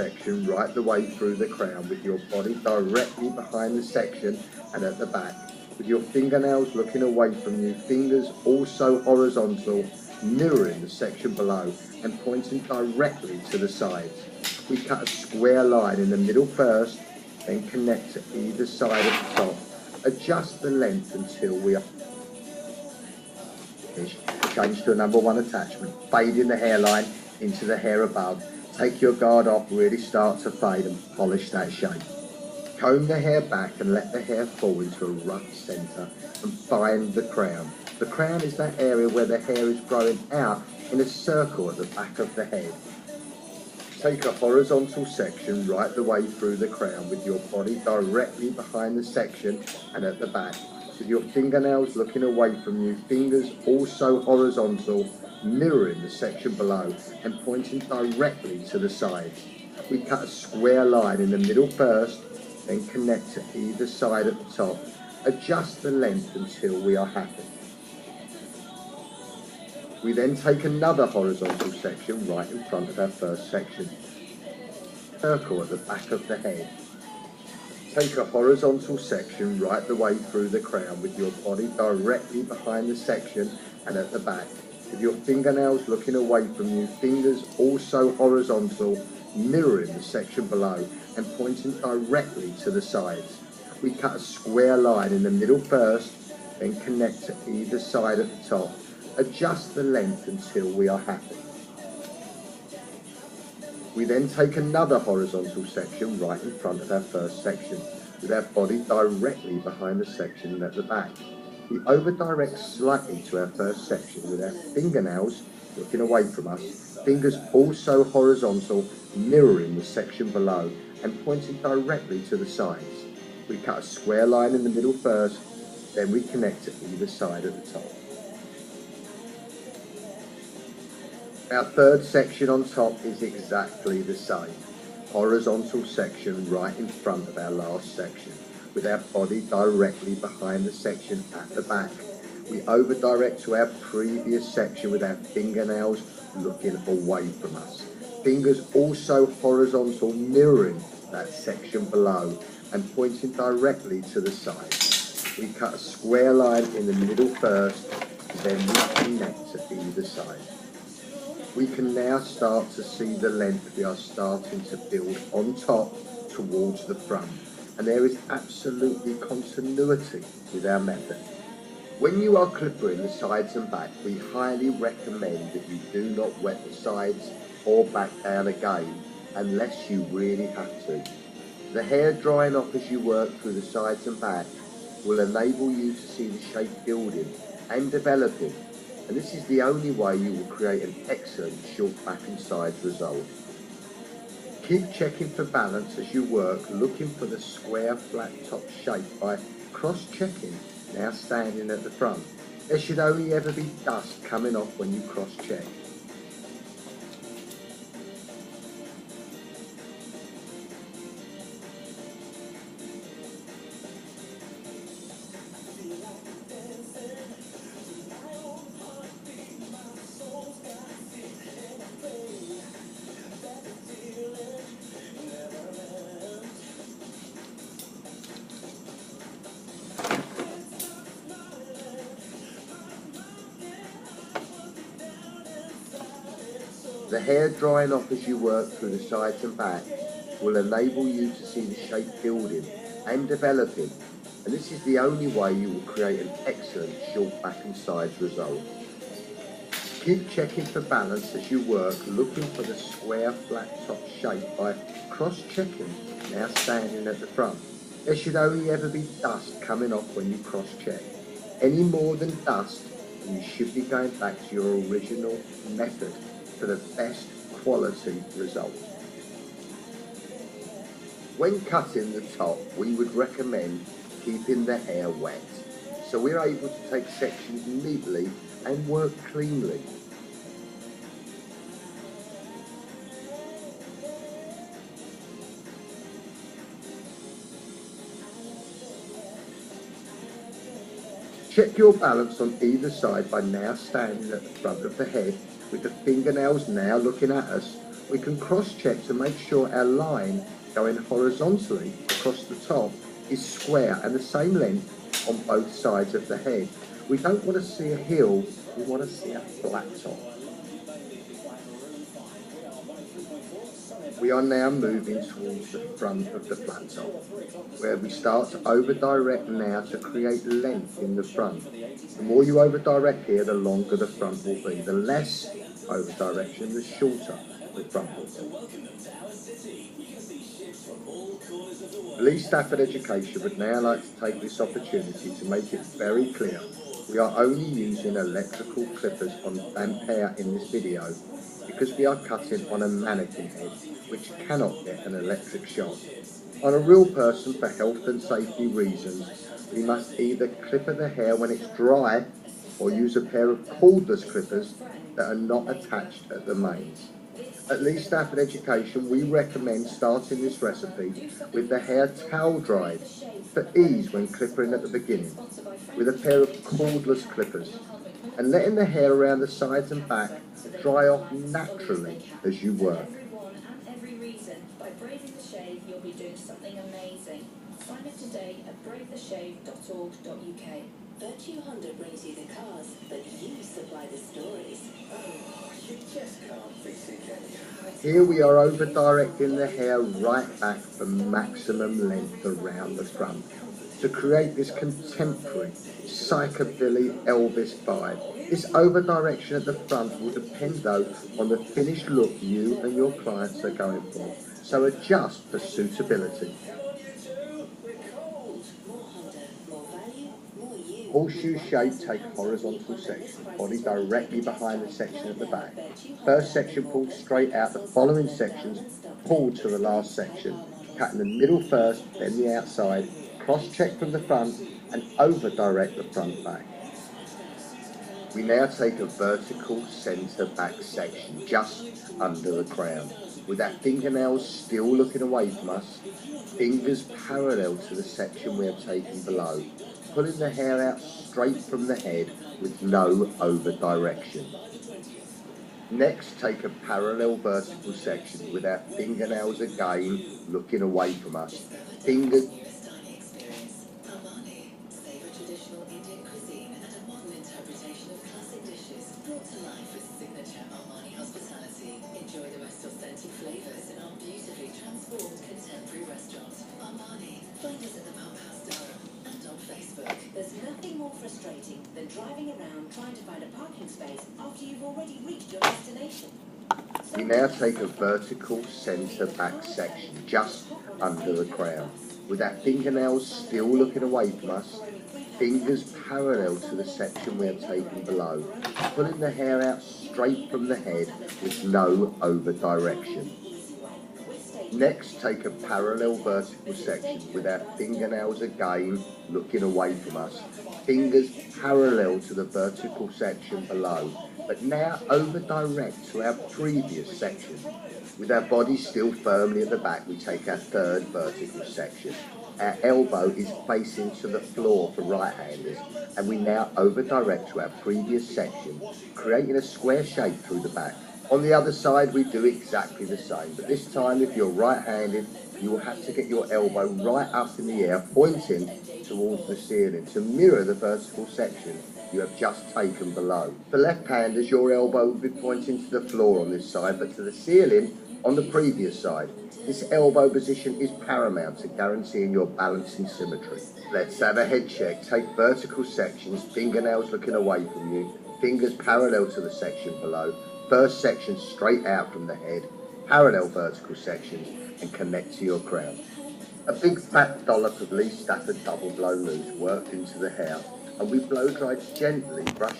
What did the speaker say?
section right the way through the crown with your body directly behind the section and at the back, with your fingernails looking away from you, fingers also horizontal, mirroring the section below and pointing directly to the sides. We cut a square line in the middle first, then connect to either side at the top. Adjust the length until we are finished. Change to a number 1 attachment, fading the hairline into the hair above. Take your guard off, really start to fade and polish that shape. Comb the hair back and let the hair fall into a rough centre and find the crown. The crown is that area where the hair is growing out in a circle at the back of the head. Take a horizontal section right the way through the crown with your body directly behind the section and at the back, with your fingernails looking away from you, fingers also horizontal, mirroring the section below and pointing directly to the sides. We cut a square line in the middle first, then connect to either side at the top. Adjust the length until we are happy. We then take another horizontal section right in front of our first section. Circle at the back of the head. Take a horizontal section right the way through the crown with your body directly behind the section and at the back, with your fingernails looking away from you, fingers also horizontal, mirroring the section below and pointing directly to the sides. We cut a square line in the middle first, then connect to either side at the top. Adjust the length until we are happy. We then take another horizontal section right in front of our first section, with our body directly behind the section and at the back. We over-direct slightly to our first section with our fingernails looking away from us, fingers also horizontal, mirroring the section below and pointing directly to the sides. We cut a square line in the middle first, then we connect to either side at the top. Our third section on top is exactly the same. Horizontal section right in front of our last section, with our body directly behind the section at the back. We over-direct to our previous section with our fingernails looking away from us. Fingers also horizontal, mirroring that section below and pointing directly to the side. We cut a square line in the middle first, then we connect to either side. We can now start to see the length we are starting to build on top towards the front, and there is absolutely continuity with our method. When you are clippering the sides and back, we highly recommend that you do not wet the sides or back down again unless you really have to. The hair drying off as you work through the sides and back will enable you to see the shape building and developing, and this is the only way you will create an excellent short back and sides result. Keep checking for balance as you work, looking for the square flat top shape by cross-checking, now standing at the front. There should only ever be dust coming off when you cross-check. The hair drying off as you work through the sides and back will enable you to see the shape building and developing, and this is the only way you will create an excellent short back and sides result. Keep checking for balance as you work, looking for the square flat top shape by cross-checking, now standing at the front. There should only ever be dust coming off when you cross-check. Any more than dust, and you should be going back to your original method for the best quality result. When cutting the top, we would recommend keeping the hair wet, so we're able to take sections neatly and work cleanly. Check your balance on either side by now standing at the front of the head with the fingernails now looking at us, We can cross-check to make sure our line going horizontally across the top is square and the same length on both sides of the head. We don't want to see a hill, we want to see a flat top. We are now moving towards the front of the flat top, where we start to over-direct now to create length in the front. The more you over-direct here, the longer the front will be. The less over-direction, the shorter the front will be. Lee Stafford Education would now like to take this opportunity to make it very clear we are only using electrical clippers on damp hair in this video because we are cutting on a mannequin head which cannot get an electric shock. On a real person, for health and safety reasons, we must either clipper the hair when it's dry or use a pair of cordless clippers that are not attached at the mains. At Lee Stafford Education, we recommend starting this recipe with the hair towel dried for ease when clippering at the beginning, with a pair of cordless clippers, and letting the hair around the sides and back dry off naturally as you work. By Braving the Shave, you'll be doing something amazing. Sign up today at bravetheshave.org.uk. Virtue Honda brings you the cars, but you supply the stories. Oh, you just can't fix it, can you? Here we are over-directing the hair right back for maximum length around the front to create this contemporary psychobilly Elvis vibe. This over-direction at the front will depend though on the finished look you and your clients are going for, so adjust for suitability. Horseshoe shape, take horizontal section, body directly behind the section at the back. First section pulled straight out, the following sections pulled to the last section. Cutting the middle first, then the outside, cross-check from the front and over-direct the front back. We now take a vertical centre back section just under the crown, with our fingernails still looking away from us, fingers parallel to the section we are taking below, pulling the hair out straight from the head with no over-direction. Next, take a parallel vertical section with our fingernails again looking away from us, fingers Enjoy the rest authentic flavours in our beautifully transformed contemporary restaurant, Armani. Find us at the Pub House Donna and on Facebook. There's nothing more frustrating than driving around trying to find a parking space after you've already reached your destination. We now take a vertical centre back section just under the crown, with our fingernails still looking away from us, fingers parallel to the section we are taking below, pulling the hair out straight from the head with no over-direction. Next, take a parallel vertical section with our fingernails again looking away from us, fingers parallel to the vertical section below, but now over-direct to our previous section. With our body still firmly at the back, we take our third vertical section. Our elbow is facing to the floor for right-handers, and we now over-direct to our previous section, creating a square shape through the back. On the other side, we do exactly the same, but this time, if you're right-handed, you will have to get your elbow right up in the air, pointing towards the ceiling to mirror the vertical section you have just taken below. For left-handers, your elbow will be pointing to the floor on this side, but to the ceiling on the previous side. This elbow position is paramount to guaranteeing your balance and symmetry. Let's have a head check. Take vertical sections, fingernails looking away from you, fingers parallel to the section below, first section straight out from the head, parallel vertical sections, and connect to your crown. A big fat dollop of Lee Stafford double blow loose worked into the hair, and we blow dried gently, brush